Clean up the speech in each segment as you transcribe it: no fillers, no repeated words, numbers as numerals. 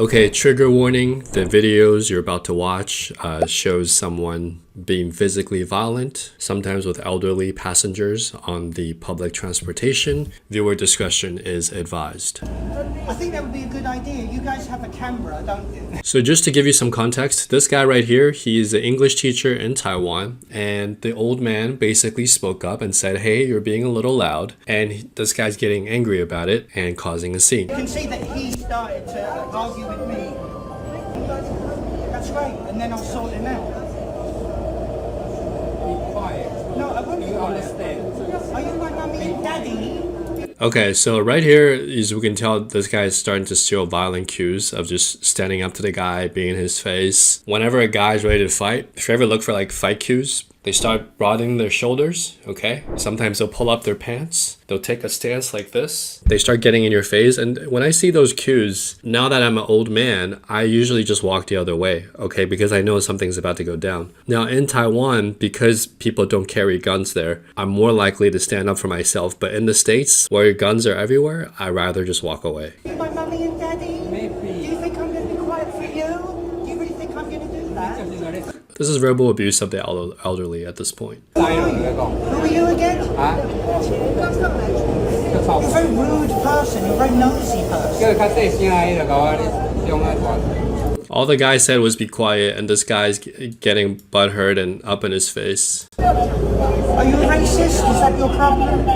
Okay, trigger warning. The videos you're about to watch shows someone being physically violent, sometimes with elderly passengers on the public transportation. Viewer discretion is advised. I think that would be a good idea. You guys have a camera, don't you? So just to give you some context, this guy right here, he's an English teacher in Taiwan, and the old man basically spoke up and said, hey, you're being a little loud, and this guy's getting angry about it and causing a scene. You can see that he started to argue with me. That's great, and then I'll sort him out. Be quiet. No, I won't be You quiet. understand? Are you my mummy and daddy? Okay, so right here, as we can tell, this guy is starting to show violent cues of just standing up to the guy, being in his face. Whenever a guy's ready to fight, if you ever look for like fight cues, they start broadening their shoulders, okay? Sometimes they'll pull up their pants. They'll take a stance like this. They start getting in your face. And when I see those cues, now that I'm an old man, I usually just walk the other way, okay? Because I know something's about to go down. Now in Taiwan, because people don't carry guns there, I'm more likely to stand up for myself. But in the States, where guns are everywhere, I'd rather just walk away. Are you my mummy and daddy? Maybe. Do you think I'm going to be quiet for you? Do you really think I'm going to do that? This is verbal abuse of the elderly at this point. Who are you again? You're a very rude person. You're a very nosy person. All the guy said was be quiet, and this guy's getting butthurt and up in his face. Are you a racist? Is that your problem?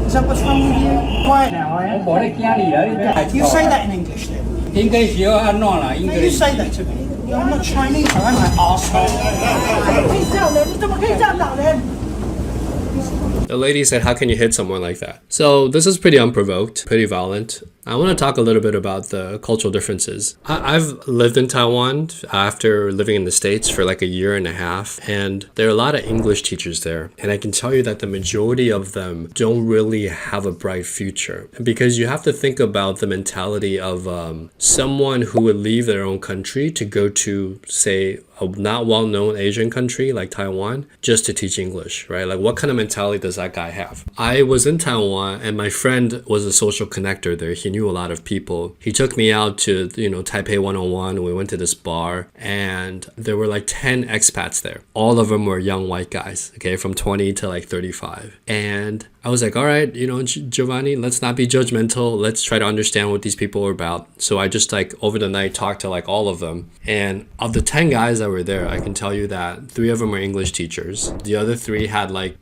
Is that what's wrong with you? Quiet now, I am. You say that in English then. English you are not No, you English. say that to me. I'm not Chinese, I'm an asshole. The lady said, how can you hit someone like that? So this is pretty unprovoked, pretty violent. I want to talk a little bit about the cultural differences. I've lived in Taiwan after living in the States for like a year and a half, and there are a lot of English teachers there. And I can tell you that the majority of them don't really have a bright future, because you have to think about the mentality of someone who would leave their own country to go to, say, a not well-known Asian country like Taiwan just to teach English, right? Like, what kind of mentality does that guy have? I was in Taiwan, and my friend was a social connector there. He knew a lot of people. He took me out to, Taipei 101. We went to this bar, and there were like 10 expats there. All of them were young white guys, okay, from 20 to like 35. And I was like, all right, Giovanni, let's not be judgmental. Let's try to understand what these people are about. So I just like over the night talked to like all of them. And of the 10 guys that were there, I can tell you that 3 of them were English teachers. The other 3 had like,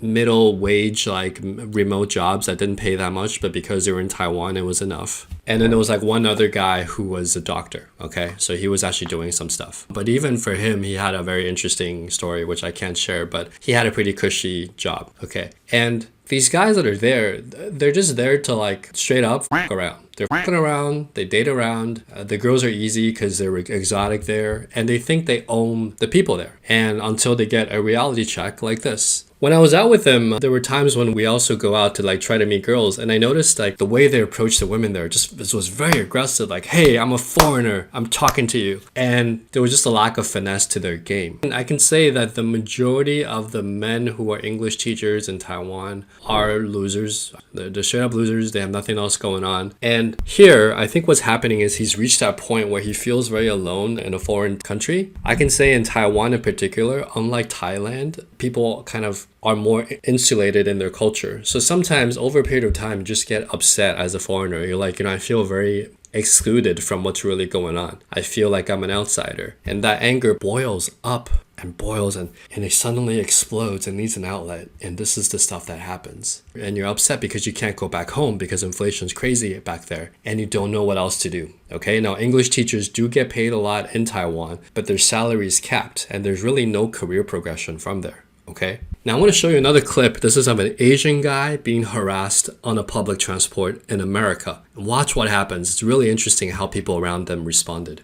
middle wage, like remote jobs that didn't pay that much, but because they were in Taiwan, it was enough. And then there was like one other guy who was a doctor, okay? So he was actually doing some stuff. But even for him, he had a very interesting story, which I can't share, but he had a pretty cushy job, okay? And these guys that are there, they're just there to like straight up f*** around. They're f***ing around, they date around, the girls are easy because they're exotic there, and they think they own the people there. And until they get a reality check like this. When I was out with them, there were times when we also go out to like try to meet girls, and I noticed like the way they approached the women there just was very aggressive, like, hey, I'm a foreigner, I'm talking to you. And there was just a lack of finesse to their game. And I can say that the majority of the men who are English teachers in Taiwan are losers. They're straight up losers, they have nothing else going on. And here, I think what's happening is he's reached that point where he feels very alone in a foreign country. I can say in Taiwan in particular, unlike Thailand, people kind of are more insulated in their culture. So sometimes over a period of time, you just get upset as a foreigner. You're like, I feel very excluded from what's really going on. I feel like I'm an outsider. And that anger boils up and boils and it suddenly explodes and needs an outlet. And this is the stuff that happens. And you're upset because you can't go back home because inflation's crazy back there and you don't know what else to do. Okay, now English teachers do get paid a lot in Taiwan, but their salary is capped and there's really no career progression from there. Okay, now I want to show you another clip. This is of an Asian guy being harassed on a public transport in America. And watch what happens. It's really interesting how people around them responded.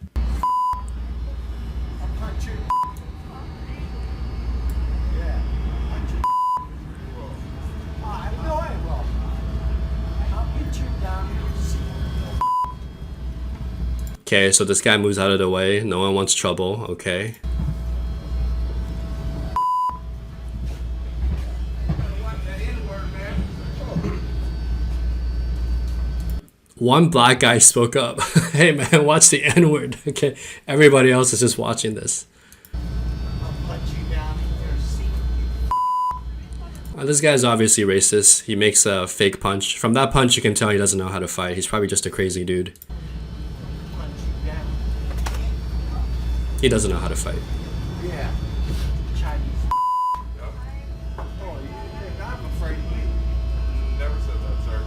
Okay, so this guy moves out of the way. No one wants trouble, okay? one black guy spoke up. Hey man, watch the N-word. Okay, everybody else is just watching this. This guy's obviously racist. He makes a fake punch. From that punch, you can tell he doesn't know how to fight. He's probably just a crazy dude. He doesn't know how to fight. Yeah. Chinese. Yep. Oh, you think I'm afraid of you? Never said that, sir.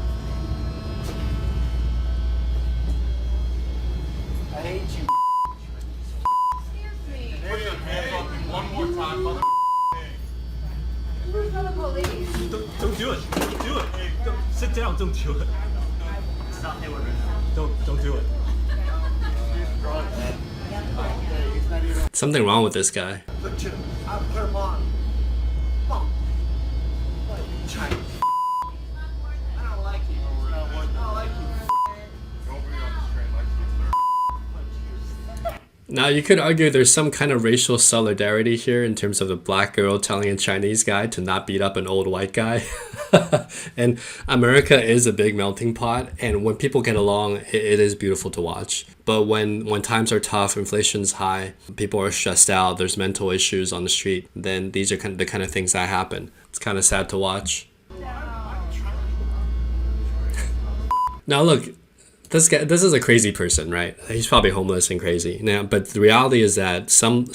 I hate you. Excuse me. Put your hands on me one more time, mother. Who's the police? Don't do it. Don't do it. Don't, sit down. Don't do it. Don't do it. Something wrong with this guy. Look, Jim, I'll put him on. Fuck. Chinese. I don't like you. I don't like you. Don't be on this train like this, sir. Now, you could argue there's some kind of racial solidarity here in terms of the black girl telling a Chinese guy to not beat up an old white guy. And America is a big melting pot, and when people get along, it is beautiful to watch. But when times are tough, inflation's high, people are stressed out, there's mental issues on the street, then these are the kind of things that happen. It's kind of sad to watch. Now look, this is a crazy person, right? He's probably homeless and crazy. Now, but the reality is that some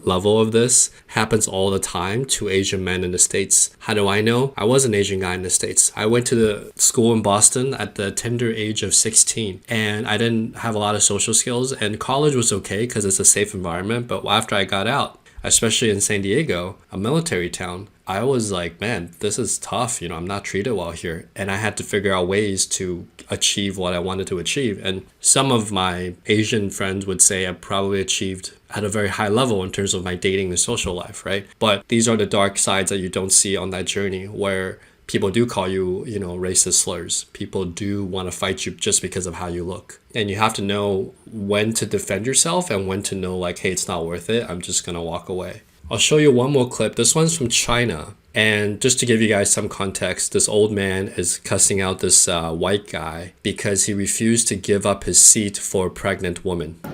level of this happens all the time to Asian men in the States. How do I know? I was an Asian guy in the States. I went to the school in Boston at the tender age of 16, and I didn't have a lot of social skills, and college was okay because it's a safe environment. But after I got out, especially in San Diego, a military town, I was like, man, this is tough. I'm not treated well here. And I had to figure out ways to achieve what I wanted to achieve. And some of my Asian friends would say I probably achieved at a very high level in terms of my dating and social life, right? But these are the dark sides that you don't see on that journey, where people do call you, racist slurs. People do want to fight you just because of how you look. And you have to know when to defend yourself and when to know, like, hey, it's not worth it. I'm just going to walk away. I'll show you one more clip. This one's from China. And just to give you guys some context, this old man is cussing out this white guy because he refused to give up his seat for a pregnant woman. I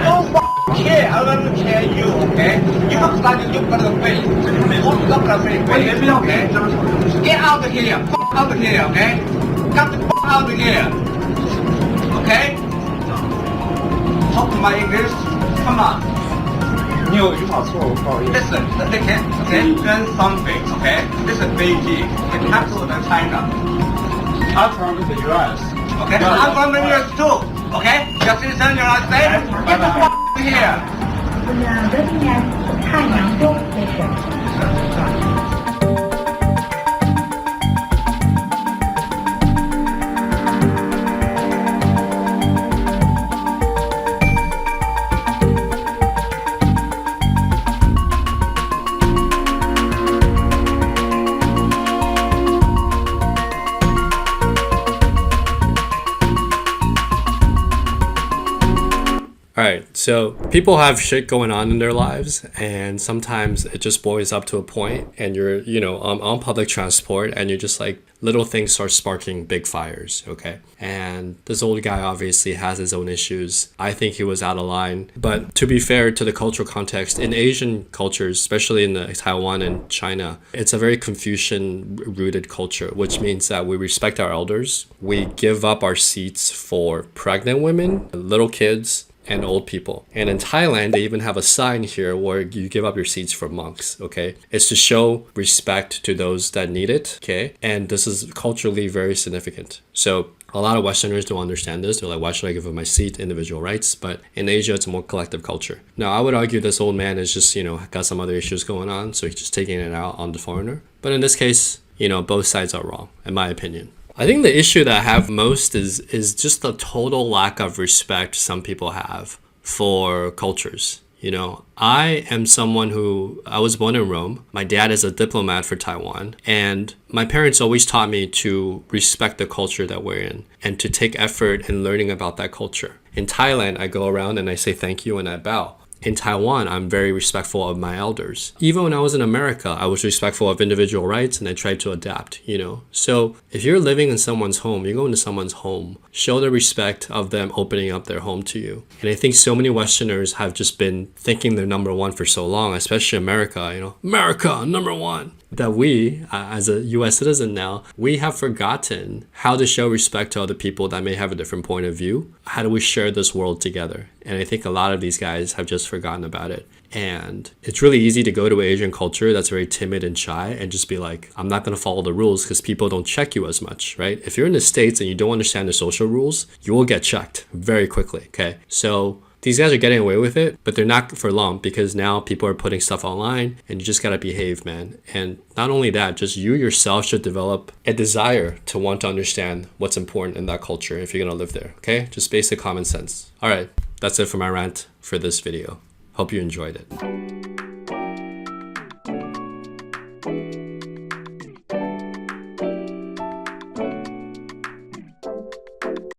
don't care. I don't care you, okay? You look like you got the face. You look like the face, okay? Get out of here. Out of here, okay? Get the out of here. Okay? Talk to my English. Come on. Listen, they can learn something, okay? This is Beijing, the capital of China. I'm from the U.S. Okay? I'm from the US too, okay? You're citizen, you're not safe? Get the out of here! 德今年汉阳州这是。 Alright, so people have shit going on in their lives, and sometimes it just boils up to a point, and you're, on public transport, and you're just like, little things start sparking big fires, okay? And this old guy obviously has his own issues. I think he was out of line. But to be fair to the cultural context, in Asian cultures, especially in Taiwan and China, it's a very Confucian-rooted culture, which means that we respect our elders. We give up our seats for pregnant women, little kids, and old people. And in Thailand, they even have a sign here where you give up your seats for monks, okay? It's to show respect to those that need it, okay? And this is culturally very significant. So a lot of Westerners don't understand this. They're like, why should I give up my seat? Individual rights. But in Asia, it's a more collective culture. Now, I would argue this old man is just, got some other issues going on, so he's just taking it out on the foreigner. But in this case, both sides are wrong, in my opinion. I think the issue that I have most is just the total lack of respect some people have for cultures. I am someone I was born in Rome. My dad is a diplomat for Taiwan. And my parents always taught me to respect the culture that we're in and to take effort in learning about that culture. In Thailand, I go around and I say thank you and I bow. In Taiwan, I'm very respectful of my elders. Even when I was in America, I was respectful of individual rights and I tried to adapt, you know? So if you're living in someone's home, you go into someone's home, show the respect of them opening up their home to you. And I think so many Westerners have just been thinking they're number one for so long, especially America, you know? America, number one. That we, as a US citizen now, we have forgotten how to show respect to other people that may have a different point of view. How do we share this world together? And I think a lot of these guys have just forgotten about it. And it's really easy to go to Asian culture that's very timid and shy and just be like, I'm not going to follow the rules because people don't check you as much, right? If you're in the States and you don't understand the social rules, you will get checked very quickly, okay? So these guys are getting away with it, but they're not for long because now people are putting stuff online and you just got to behave, man. And not only that, just you yourself should develop a desire to want to understand what's important in that culture if you're going to live there, okay? Just basic common sense. All right, that's it for my rant for this video. Hope you enjoyed it.